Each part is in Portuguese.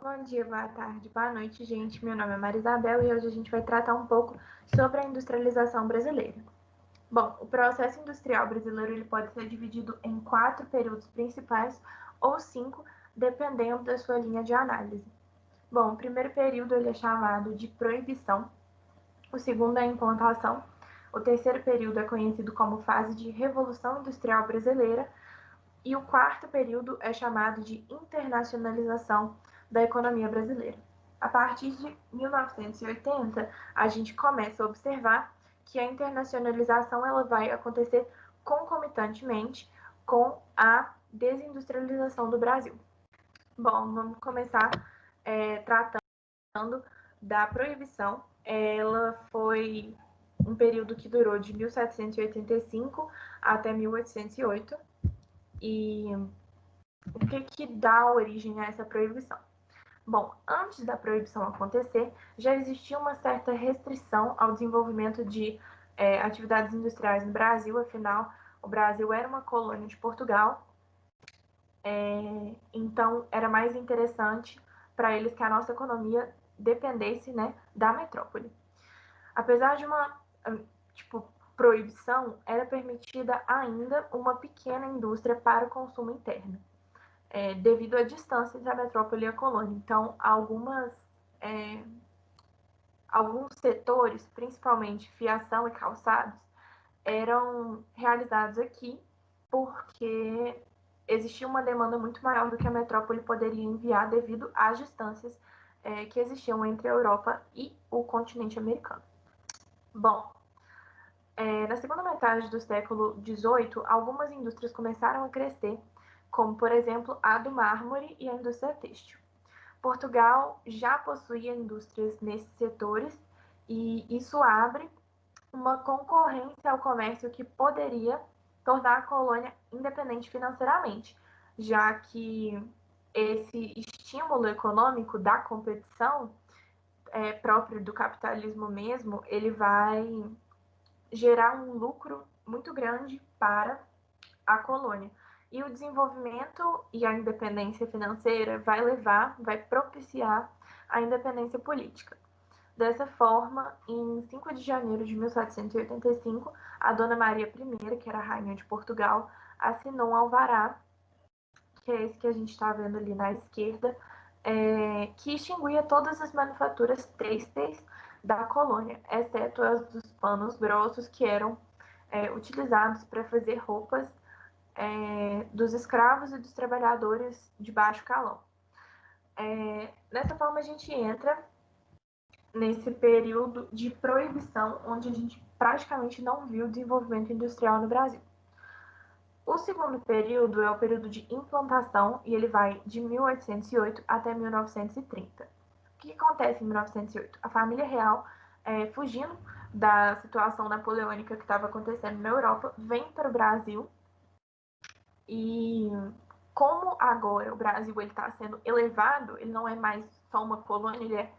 Bom dia, boa tarde, boa noite, gente. Meu nome é Maria Isabel e hoje a gente vai tratar um pouco sobre a industrialização brasileira. Bom, o processo industrial brasileiro ele pode ser dividido em 4 períodos principais ou 5, dependendo da sua linha de análise. Bom, o primeiro período ele é chamado de proibição, o segundo é a implantação, o terceiro período é conhecido como fase de Revolução Industrial Brasileira e o quarto período é chamado de internacionalização da economia brasileira. A partir de 1980, a gente começa a observar que a internacionalização ela vai acontecer concomitantemente com a desindustrialização do Brasil. Bom, vamos começar tratando da proibição. Ela foi um período que durou de 1785 até 1808. E o que dá origem a essa proibição? Bom, antes da proibição acontecer, já existia uma certa restrição ao desenvolvimento de atividades industriais no Brasil, afinal, o Brasil era uma colônia de Portugal, então era mais interessante para eles que a nossa economia dependesse, né, da metrópole. Apesar de uma proibição, era permitida ainda uma pequena indústria para o consumo interno. Devido à distância entre a metrópole e a colônia. Então, alguns setores, principalmente fiação e calçados, eram realizados aqui porque existia uma demanda muito maior do que a metrópole poderia enviar devido às distâncias que existiam entre a Europa e o continente americano. Bom, na segunda metade do século XVIII, algumas indústrias começaram a crescer, como, por exemplo, a do mármore e a indústria têxtil. Portugal já possuía indústrias nesses setores e isso abre uma concorrência ao comércio que poderia tornar a colônia independente financeiramente, já que esse estímulo econômico da competição próprio do capitalismo mesmo, ele vai gerar um lucro muito grande para a colônia. E o desenvolvimento e a independência financeira vai propiciar a independência política. Dessa forma, em 5 de janeiro de 1785, a Dona Maria I, que era a rainha de Portugal, assinou um alvará, que é esse que a gente está vendo ali na esquerda, que extinguia todas as manufaturas têxteis da colônia, exceto as dos panos grossos que eram utilizados para fazer roupas dos escravos e dos trabalhadores de baixo calão. Dessa forma, a gente entra nesse período de proibição, onde a gente praticamente não viu desenvolvimento industrial no Brasil. O segundo período é o período de implantação e ele vai de 1808 até 1930. O que acontece em 1908? A família real, fugindo da situação napoleônica que estava acontecendo na Europa, vem para o Brasil e como agora o Brasil está sendo elevado, ele não é mais só uma colônia, ele é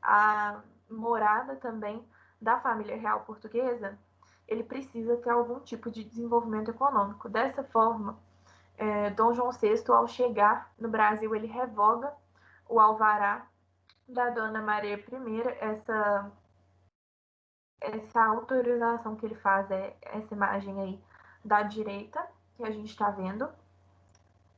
a morada também da família real portuguesa, ele precisa ter algum tipo de desenvolvimento econômico. Dessa forma, Dom João VI, ao chegar no Brasil, ele revoga o alvará da Dona Maria I. Essa autorização que ele faz é essa imagem aí da direita, que a gente está vendo.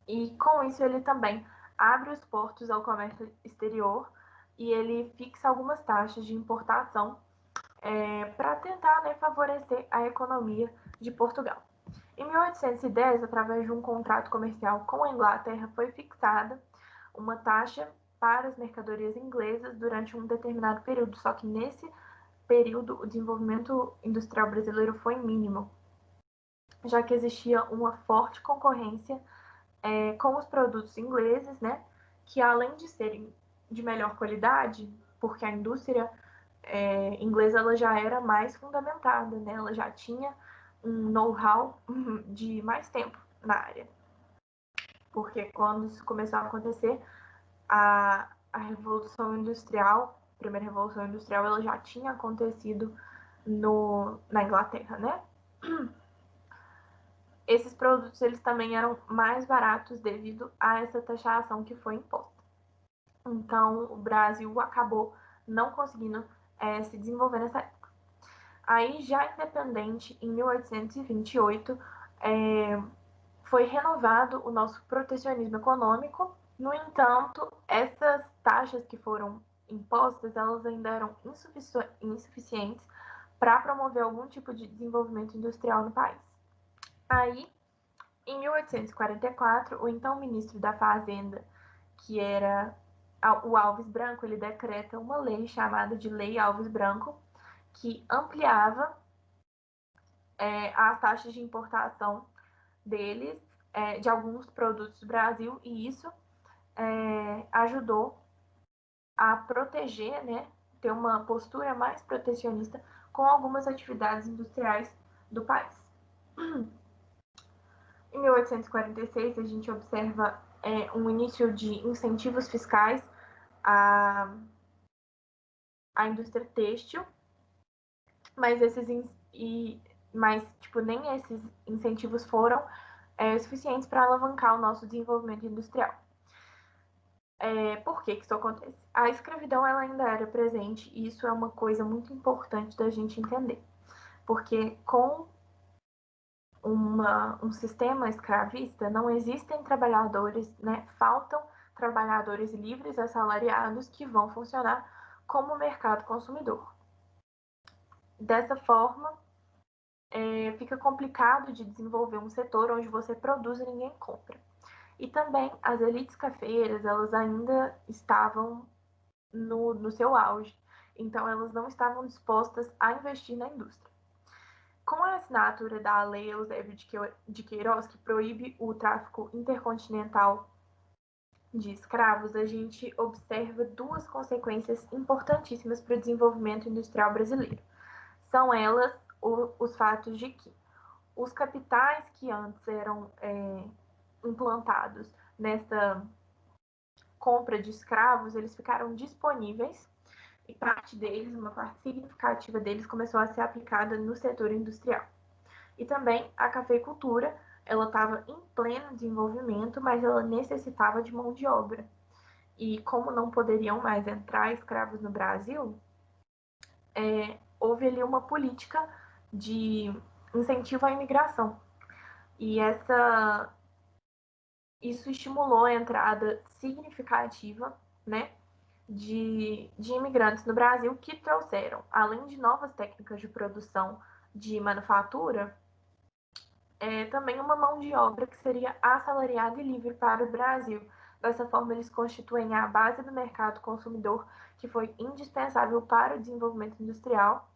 E com isso ele também abre os portos ao comércio exterior e ele fixa algumas taxas de importação para tentar, né, favorecer a economia de Portugal. Em 1810, através de um contrato comercial com a Inglaterra, foi fixada uma taxa para as mercadorias inglesas durante um determinado período, só que nesse período o desenvolvimento industrial brasileiro foi mínimo, já que existia uma forte concorrência com os produtos ingleses, né, que além de serem de melhor qualidade, porque a indústria inglesa ela já era mais fundamentada, né, ela já tinha um know-how de mais tempo na área. Porque quando isso começou a acontecer, a Revolução Industrial, a primeira Revolução Industrial, ela já tinha acontecido na Inglaterra, né? Esses produtos eles também eram mais baratos devido a essa taxação que foi imposta. Então, o Brasil acabou não conseguindo se desenvolver nessa época. Aí, já independente, em 1828, foi renovado o nosso protecionismo econômico. No entanto, essas taxas que foram impostas, elas ainda eram insuficientes para promover algum tipo de desenvolvimento industrial no país. Aí, em 1844, o então ministro da Fazenda, que era o Alves Branco, ele decreta uma lei chamada de Lei Alves Branco, que ampliava as taxas de importação deles, de alguns produtos do Brasil, e isso ajudou a proteger, né, ter uma postura mais protecionista com algumas atividades industriais do país. Em 1846, a gente observa um início de incentivos fiscais à, à indústria têxtil, mas nem esses incentivos foram suficientes para alavancar o nosso desenvolvimento industrial. Por que isso acontece? A escravidão ela ainda era presente e isso é uma coisa muito importante da gente entender, porque com um sistema escravista não existem trabalhadores, né? Faltam trabalhadores livres assalariados que vão funcionar como mercado consumidor. Dessa forma, fica complicado de desenvolver um setor onde você produz e ninguém compra. E também as elites cafeeiras, elas ainda estavam no seu auge, então elas não estavam dispostas a investir na indústria. Com a assinatura da Lei Eusébio de Queiroz, que proíbe o tráfico intercontinental de escravos, a gente observa duas consequências importantíssimas para o desenvolvimento industrial brasileiro. São elas os fatos de que os capitais que antes eram implantados nessa compra de escravos, eles ficaram disponíveis e parte deles, uma parte significativa deles, começou a ser aplicada no setor industrial. E também a cafeicultura, ela estava em pleno desenvolvimento, mas ela necessitava de mão de obra. E como não poderiam mais entrar escravos no Brasil, houve ali uma política de incentivo à imigração. E isso estimulou a entrada significativa, né, de imigrantes no Brasil que trouxeram, além de novas técnicas de produção de manufatura, também uma mão de obra que seria assalariada e livre para o Brasil. Dessa forma, eles constituem a base do mercado consumidor, que foi indispensável para o desenvolvimento industrial,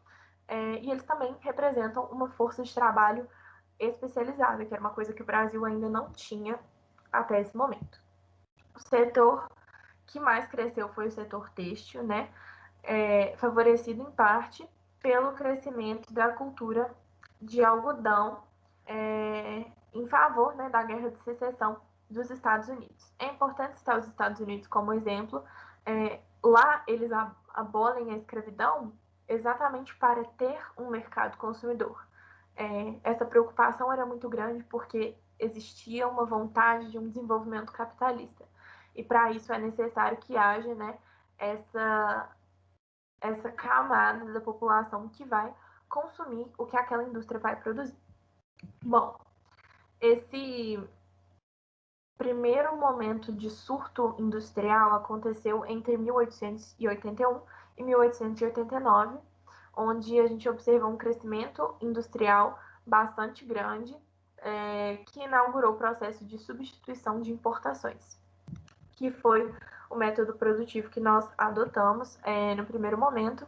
e eles também representam uma força de trabalho especializada, que era uma coisa que o Brasil ainda não tinha até esse momento. O setor que mais cresceu foi o setor têxtil, né? Favorecido em parte pelo crescimento da cultura de algodão em favor, né, da Guerra de Secessão dos Estados Unidos. É importante citar os Estados Unidos como exemplo. Lá eles abolem a escravidão exatamente para ter um mercado consumidor. Essa preocupação era muito grande porque existia uma vontade de um desenvolvimento capitalista. E para isso é necessário que haja, né, essa camada da população que vai consumir o que aquela indústria vai produzir. Bom, esse primeiro momento de surto industrial aconteceu entre 1881 e 1889, onde a gente observa um crescimento industrial bastante grande, que inaugurou o processo de substituição de importações, que foi o método produtivo que nós adotamos no primeiro momento,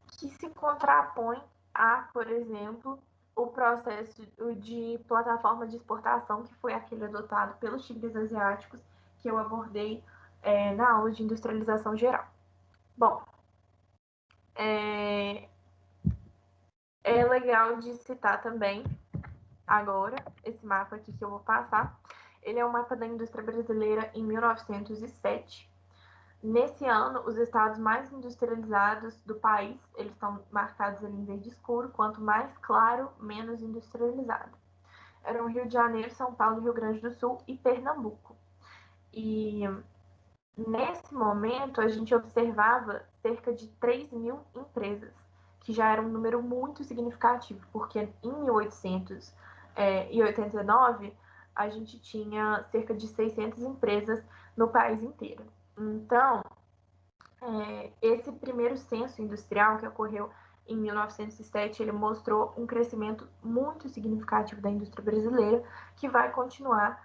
que se contrapõe a, por exemplo, o processo de plataforma de exportação, que foi aquele adotado pelos tigres asiáticos, que eu abordei na aula de industrialização geral. Bom, é legal de citar também, agora, esse mapa aqui que eu vou passar. Ele é um mapa da indústria brasileira em 1907. Nesse ano, os estados mais industrializados do país, eles estão marcados ali em verde escuro, quanto mais claro, menos industrializado. Eram Rio de Janeiro, São Paulo, Rio Grande do Sul e Pernambuco. E Nesse momento, a gente observava cerca de 3 mil empresas, que já era um número muito significativo, porque em 1889 a gente tinha cerca de 600 empresas no país inteiro. Então, esse primeiro censo industrial que ocorreu em 1907, ele mostrou um crescimento muito significativo da indústria brasileira, que vai continuar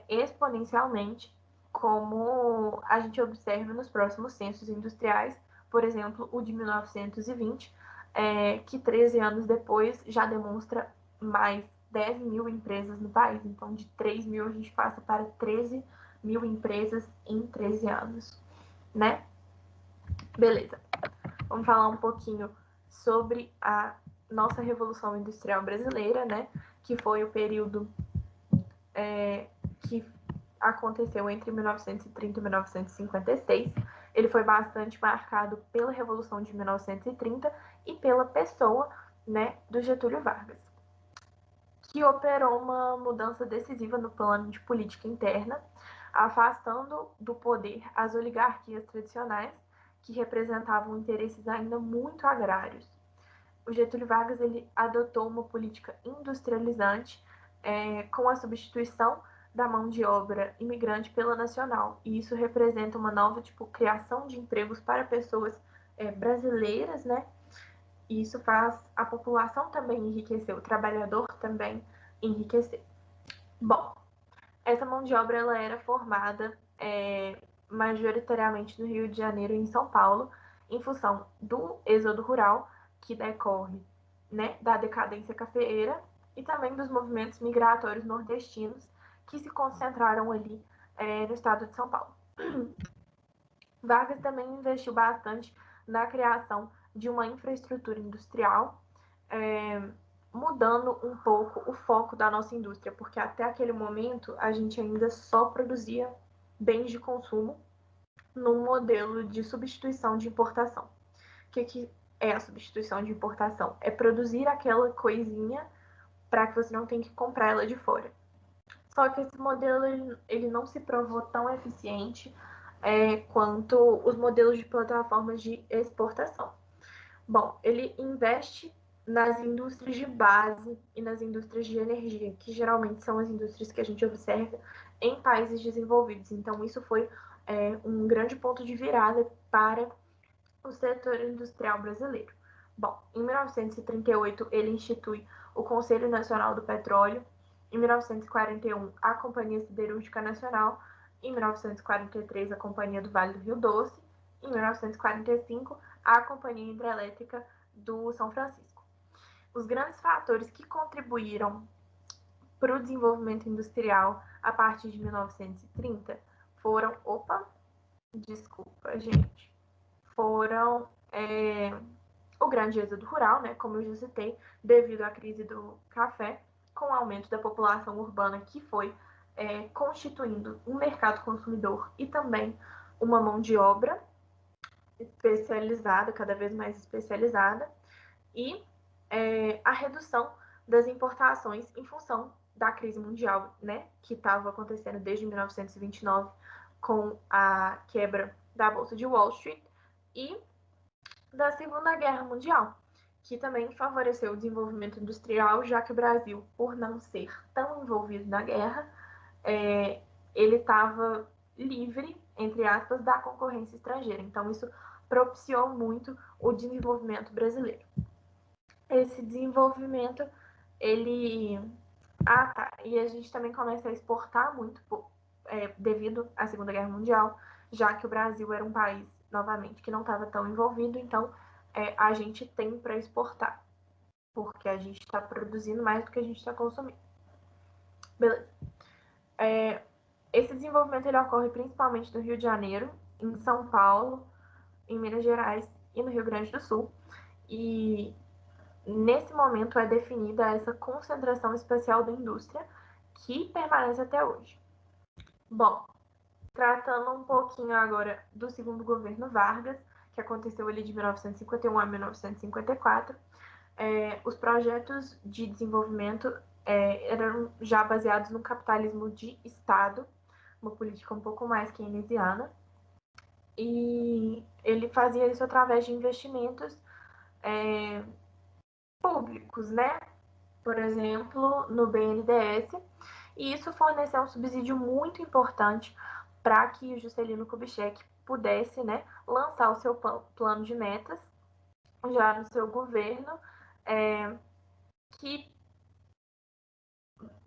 exponencialmente, como a gente observa nos próximos censos industriais, por exemplo, o de 1920, que 13 anos depois já demonstra mais 10 mil empresas no país. Então, de 3 mil a gente passa para 13 mil empresas em 13 anos, né? Beleza. Vamos falar um pouquinho sobre a nossa Revolução Industrial Brasileira, né? Que foi o período que aconteceu entre 1930 e 1956. Ele foi bastante marcado pela Revolução de 1930 e pela pessoa, né, do Getúlio Vargas, que operou uma mudança decisiva no plano de política interna, afastando do poder as oligarquias tradicionais, que representavam interesses ainda muito agrários. O Getúlio Vargas ele adotou uma política industrializante com a substituição da mão de obra imigrante pela nacional. E isso representa uma nova criação de empregos para pessoas brasileiras, né? E isso faz a população também enriquecer, o trabalhador também enriquecer. Bom, essa mão de obra ela era formada majoritariamente no Rio de Janeiro e em São Paulo, em função do êxodo rural, que decorre, né, da decadência cafeeira e também dos movimentos migratórios nordestinos que se concentraram ali no estado de São Paulo. Vargas também investiu bastante na criação de uma infraestrutura industrial, mudando um pouco o foco da nossa indústria, porque até aquele momento a gente ainda só produzia bens de consumo num modelo de substituição de importação. O que é a substituição de importação? É produzir aquela coisinha para que você não tenha que comprar ela de fora. Só que esse modelo ele não se provou tão eficiente quanto os modelos de plataformas de exportação. Bom, ele investe nas indústrias de base e nas indústrias de energia, que geralmente são as indústrias que a gente observa em países desenvolvidos. Então, isso foi um grande ponto de virada para o setor industrial brasileiro. Bom, em 1938, ele institui o Conselho Nacional do Petróleo. Em 1941, a Companhia Siderúrgica Nacional. Em 1943, a Companhia do Vale do Rio Doce. Em 1945, a Companhia Hidrelétrica do São Francisco. Os grandes fatores que contribuíram para o desenvolvimento industrial a partir de 1930 foram. Desculpa, gente. Foram o grande êxodo rural, né, como eu já citei, devido à crise do café, com o aumento da população urbana que foi constituindo um mercado consumidor e também uma mão de obra especializada, cada vez mais especializada, e a redução das importações em função da crise mundial, né, que estava acontecendo desde 1929 com a quebra da Bolsa de Wall Street e da Segunda Guerra Mundial, que também favoreceu o desenvolvimento industrial, já que o Brasil, por não ser tão envolvido na guerra, ele estava livre, entre aspas, da concorrência estrangeira. Então, isso propiciou muito o desenvolvimento brasileiro. Esse desenvolvimento, ele... Ah, tá. E a gente também começa a exportar muito devido à Segunda Guerra Mundial, já que o Brasil era um país, novamente, que não estava tão envolvido, então a gente tem para exportar, porque a gente está produzindo mais do que a gente está consumindo. Beleza. Esse desenvolvimento ele ocorre principalmente no Rio de Janeiro, em São Paulo, em Minas Gerais e no Rio Grande do Sul. E nesse momento é definida essa concentração especial da indústria, que permanece até hoje. Bom, tratando um pouquinho agora do segundo governo Vargas, que aconteceu ali de 1951 a 1954, os projetos de desenvolvimento eram já baseados no capitalismo de Estado, uma política um pouco mais keynesiana, e ele fazia isso através de investimentos públicos, né? Por exemplo, no BNDES, e isso forneceu um subsídio muito importante para que o Juscelino Kubitschek pudesse, né, lançar o seu plano de metas já no seu governo, que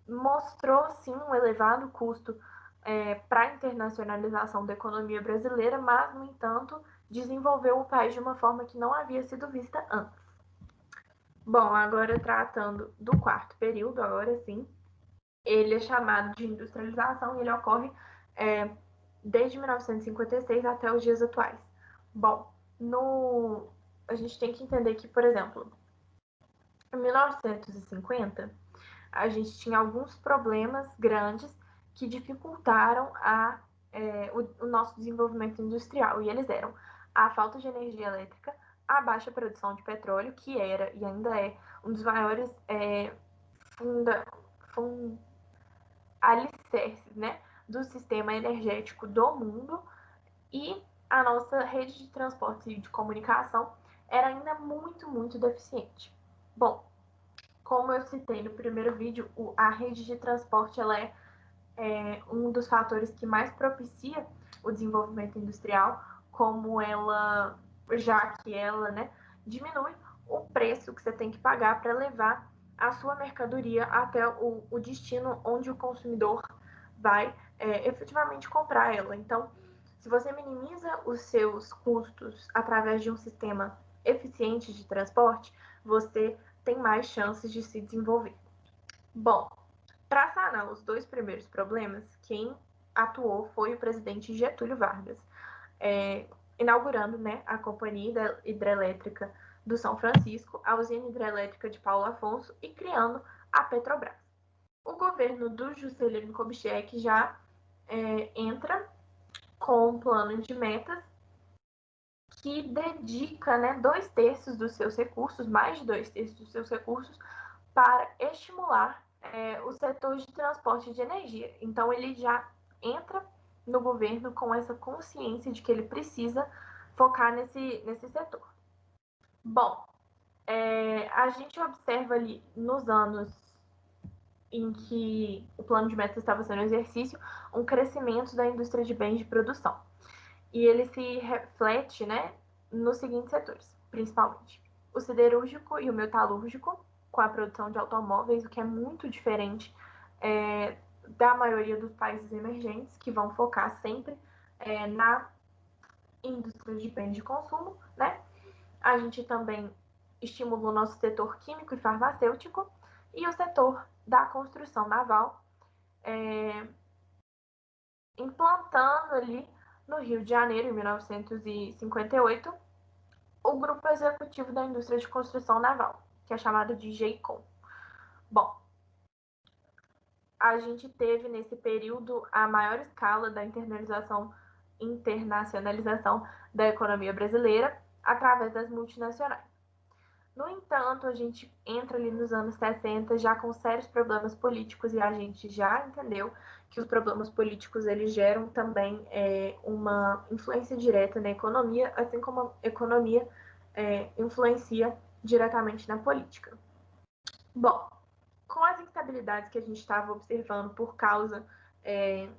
mostrou sim um elevado custo para a internacionalização da economia brasileira, mas, no entanto, desenvolveu o país de uma forma que não havia sido vista antes. Bom, agora tratando do quarto período, agora sim, ele é chamado de industrialização e ele ocorre desde 1956 até os dias atuais. Bom, a gente tem que entender que, por exemplo, em 1950, a gente tinha alguns problemas grandes que dificultaram o nosso desenvolvimento industrial. E eles eram a falta de energia elétrica, a baixa produção de petróleo, que era e ainda é um dos maiores alicerces, né, do sistema energético do mundo, e a nossa rede de transporte e de comunicação era ainda muito, muito deficiente. Bom, como eu citei no primeiro vídeo, a rede de transporte ela é um dos fatores que mais propicia o desenvolvimento industrial, como ela, já que ela, né, diminui o preço que você tem que pagar para levar a sua mercadoria até o destino onde o consumidor vai efetivamente comprar ela. Então, se você minimiza os seus custos através de um sistema eficiente de transporte, você tem mais chances de se desenvolver. Bom, para sanar os dois primeiros problemas, quem atuou foi o presidente Getúlio Vargas, inaugurando, né, a Companhia Hidrelétrica do São Francisco, a usina hidrelétrica de Paulo Afonso e criando a Petrobras. O governo do Juscelino Kubitschek já entra com um plano de metas que dedica, né, 2/3 dos seus recursos, mais de 2/3 dos seus recursos, para estimular o setor de transporte de energia. Então, ele já entra no governo com essa consciência de que ele precisa focar nesse setor. Bom, a gente observa ali nos anos em que o plano de metas estava sendo exercício, um crescimento da indústria de bens de produção. E ele se reflete, né, nos seguintes setores, principalmente o siderúrgico e o metalúrgico, com a produção de automóveis, o que é muito diferente da maioria dos países emergentes, que vão focar sempre na indústria de bens de consumo, né? A gente também estimula o nosso setor químico e farmacêutico e o setor da construção naval, implantando ali no Rio de Janeiro, em 1958, o Grupo Executivo da Indústria de Construção Naval, que é chamado de GEICOM. Bom, a gente teve nesse período a maior escala da internacionalização da economia brasileira através das multinacionais. No entanto, a gente entra ali nos anos 60 já com sérios problemas políticos e a gente já entendeu que os problemas políticos eles geram também uma influência direta na economia, assim como a economia influencia diretamente na política. Bom, com as instabilidades que a gente estava observando por causa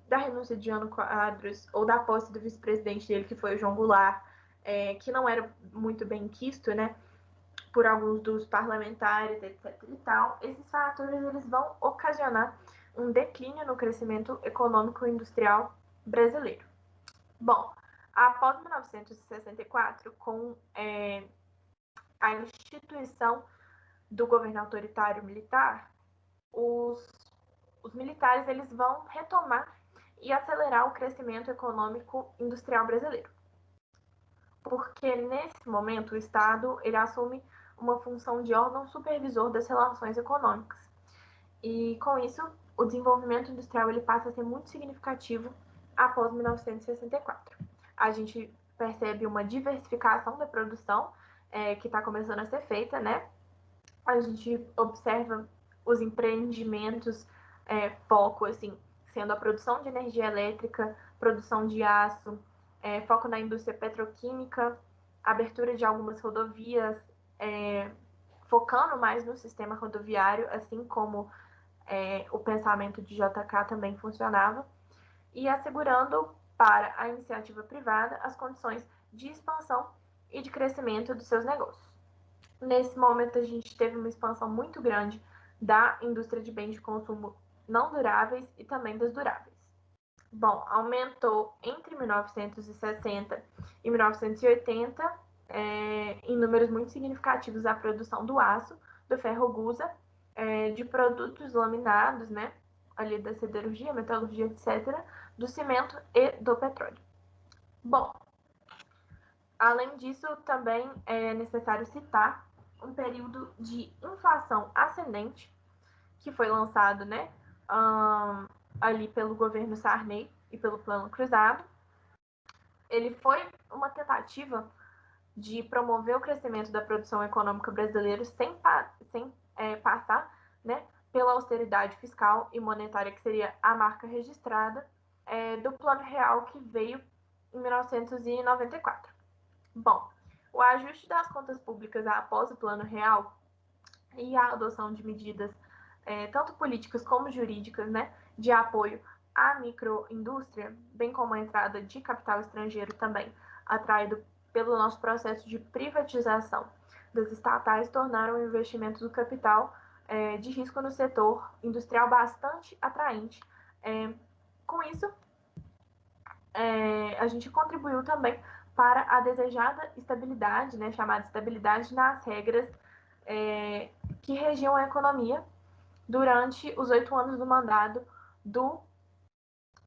da renúncia de Jânio Quadros ou da posse do vice-presidente dele, que foi o João Goulart, que não era muito bem quisto, né, por alguns dos parlamentares, etc. e tal, esses fatores eles vão ocasionar um declínio no crescimento econômico e industrial brasileiro. Bom, após 1964, com a instituição do governo autoritário militar, os militares eles vão retomar e acelerar o crescimento econômico industrial brasileiro. Porque nesse momento o Estado ele assume uma função de órgão supervisor das relações econômicas. E com isso, o desenvolvimento industrial ele passa a ser muito significativo após 1964. A gente percebe uma diversificação da produção que está começando a ser feita, né? A gente observa os empreendimentos foco, assim, sendo a produção de energia elétrica, produção de aço, foco na indústria petroquímica, abertura de algumas rodovias, focando mais no sistema rodoviário, assim como o pensamento de JK também funcionava, e assegurando para a iniciativa privada as condições de expansão e de crescimento dos seus negócios. Nesse momento, a gente teve uma expansão muito grande da indústria de bens de consumo não duráveis e também das duráveis. Bom, aumentou entre 1960 e 1980 em números muito significativos a produção do aço, do ferro-gusa, de produtos laminados, né, ali da siderurgia, metalurgia, etc., do cimento e do petróleo. Bom, além disso, também é necessário citar um período de inflação ascendente que foi lançado, né, ali pelo governo Sarney e pelo Plano Cruzado. Ele foi uma tentativa de promover o crescimento da produção econômica brasileira sem passar, né, pela austeridade fiscal e monetária, que seria a marca registrada do Plano Real, que veio em 1994. Bom, o ajuste das contas públicas após o Plano Real e a adoção de medidas tanto políticas como jurídicas, né, de apoio à microindústria, bem como a entrada de capital estrangeiro também, atraído pelo nosso processo de privatização das estatais, tornaram o investimento do capital de risco no setor industrial bastante atraente. Com isso, a gente contribuiu também para a desejada estabilidade, né, chamada estabilidade nas regras que regiam a economia durante os 8 anos do mandato do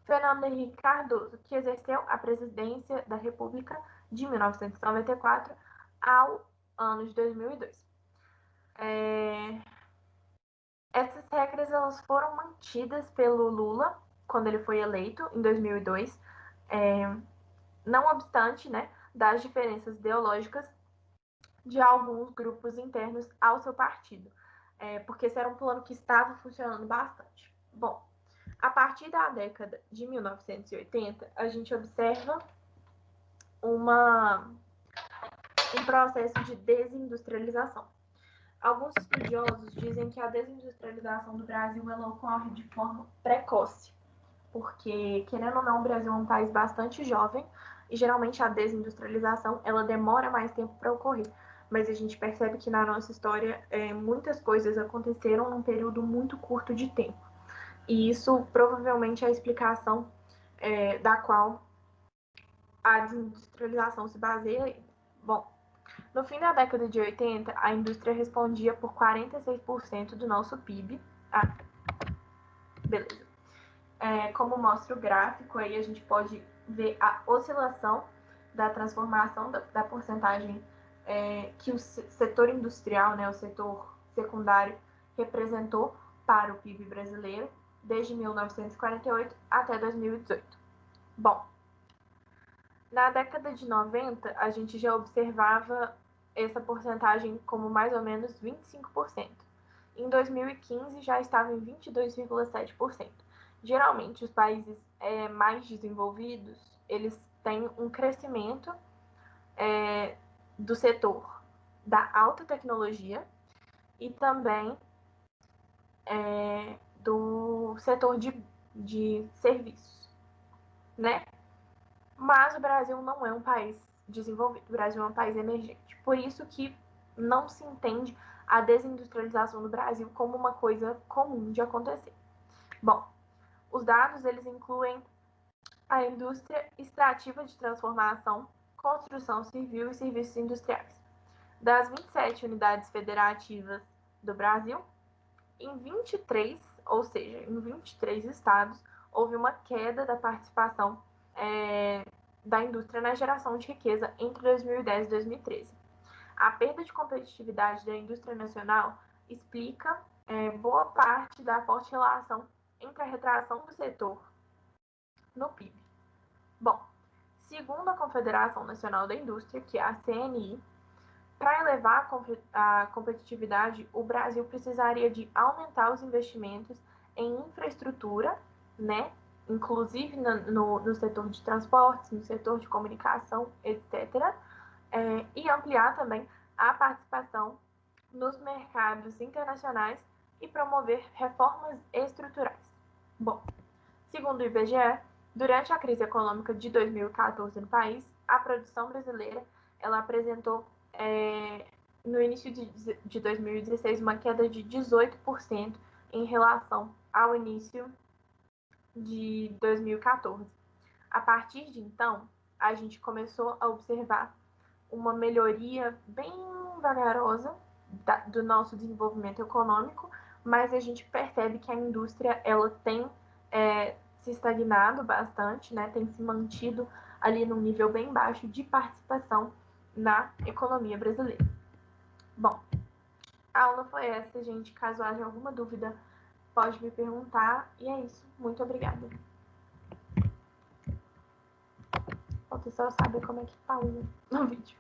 Fernando Henrique Cardoso, que exerceu a presidência da República de 1994 ao ano de 2002. Essas regras elas foram mantidas pelo Lula quando ele foi eleito em 2002, não obstante, né, das diferenças ideológicas de alguns grupos internos ao seu partido, porque esse era um plano que estava funcionando bastante. Bom, a partir da década de 1980, a gente observa um processo de desindustrialização. Alguns estudiosos dizem que a desindustrialização do Brasil ela ocorre de forma precoce, porque, querendo ou não, o Brasil é um país bastante jovem e geralmente a desindustrialização ela demora mais tempo para ocorrer. Mas a gente percebe que na nossa história muitas coisas aconteceram num período muito curto de tempo. E isso provavelmente é a explicação da qual a desindustrialização se baseia. Bom, no fim da década de 80, a indústria respondia por 46% do nosso PIB. Beleza. Como mostra o gráfico, aí a gente pode ver a oscilação da transformação da porcentagem que o setor industrial, né, o setor secundário, representou para o PIB brasileiro desde 1948 até 2018. Bom, na década de 90, a gente já observava essa porcentagem como mais ou menos 25%. Em 2015, já estava em 22,7%. Geralmente, os países mais desenvolvidos, eles têm um crescimento do setor da alta tecnologia e também do setor de serviços, né? Mas o Brasil não é um país desenvolvido, o Brasil é um país emergente. Por isso que não se entende a desindustrialização do Brasil como uma coisa comum de acontecer. Bom, os dados eles incluem a indústria extrativa de transformação, construção civil e serviços industriais. Das 27 unidades federativas do Brasil, em 23, ou seja, em 23 estados, houve uma queda da participação da indústria na geração de riqueza entre 2010 e 2013. A perda de competitividade da indústria nacional explica boa parte da forte relação entre a retração do setor no PIB. Bom, segundo a Confederação Nacional da Indústria, que é a CNI, para elevar a competitividade, o Brasil precisaria de aumentar os investimentos em infraestrutura, né, inclusive no setor de transportes, no setor de comunicação, etc. E ampliar também a participação nos mercados internacionais e promover reformas estruturais. Bom, segundo o IBGE, durante a crise econômica de 2014 no país, a produção brasileira ela apresentou, no início de 2016, uma queda de 18% em relação ao início de 2014. A partir de então, a gente começou a observar uma melhoria bem vagarosa do nosso desenvolvimento econômico, mas a gente percebe que a indústria ela tem se estagnado bastante, né? Tem se mantido ali num nível bem baixo de participação na economia brasileira. Bom, a aula foi essa, gente. Caso haja alguma dúvida, pode me perguntar. E é isso. Muito obrigada. O pessoal sabe como é que tá no vídeo.